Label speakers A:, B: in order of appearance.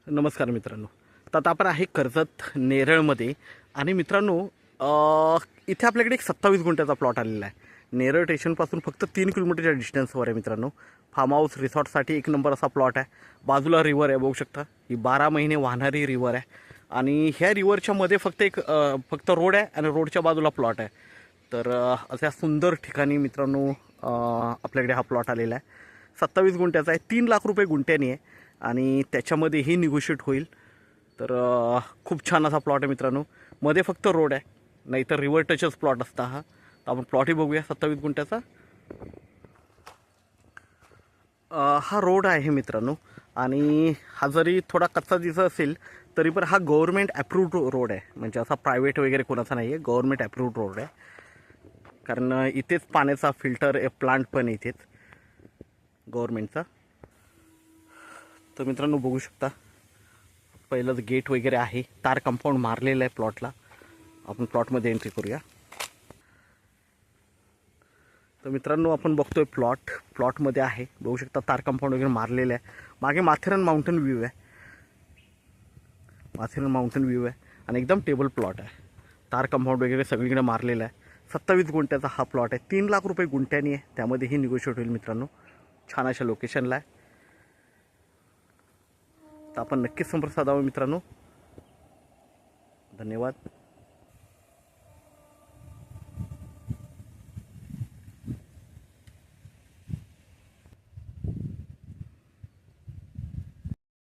A: नमस्कार मित्रांनो. तर आता आपण आहे कर्जत नेरळमध्ये आणि मित्रांनो इथे आपल्याकडे एक 27 गुंठ्याचा प्लॉट आलेला आहे. नेरळ स्टेशनपासून फक्त 3 किलोमीटरच्या डिस्टन्सवर आहे मित्रांनो. फार्म हाऊस रिसॉर्टसाठी एक नंबर असा प्लॉट आहे. बाजूला रिव्हर आहे, बघू शकता. ही 12 महिने वाहणारी रिव्हर आहे आणि ह्या रिव्हरच्या मध्ये फक्त रोड आहे आणि रोडच्या बाजूला प्लॉट आहे. तर अशा सुंदर ठिकाणी मित्रांनो आपल्याकडे हा प्लॉट आलेला आहे. 27 गुंठ्याचा आहे, 3 लाख रुपये गुंठ्याने आहे आणि त्याच्यामध्येही निगोशिएट होईल. तर खूप छान असा प्लॉट आहे मित्रांनो. मध्ये फक्त रोड आहे, नाहीतर रिव्हर टचच प्लॉट असता हा. तर आपण प्लॉटही बघूया 27 गुंठ्याचा. हा रोड आहे मित्रांनो आणि हा जरी थोडा कच्चा दिसत असेल तरी पण हा गव्हर्नमेंट अप्रूव्ड रोड आहे. म्हणजे असा प्रायव्हेट वगैरे कोणाचा नाही आहे, गव्हर्नमेंट अप्रूव्ड रोड आहे. कारण इथेच पाण्याचा फिल्टर प्लांट पण इथेच गव्हर्नमेंटचा. तर मित्रांनो बघू शकता, पहिलंच गेट वगैरे आहे, तार कंपाऊंड मारलेलं आहे प्लॉटला. आपण प्लॉटमध्ये एंट्री करूया. तर मित्रांनो आपण बघतोय प्लॉटमध्ये आहे, बघू शकता तार कंपाऊंड वगैरे मारलेलं आहे. मागे माथेरन माउंटन व्ह्यू आहे, आणि एकदम टेबल प्लॉट आहे. तार कंपाऊंड वगैरे सगळीकडे मारलेलं आहे. 27 गुंठ्याचा हा प्लॉट आहे, 3 लाख रुपये गुंठ्यानी आहे. त्यामध्येही निगोशिएट होईल मित्रांनो. छान अशा लोकेशनला आहे. तर आपण नक्कीच संपर्क साधावा मित्रांनो. धन्यवाद.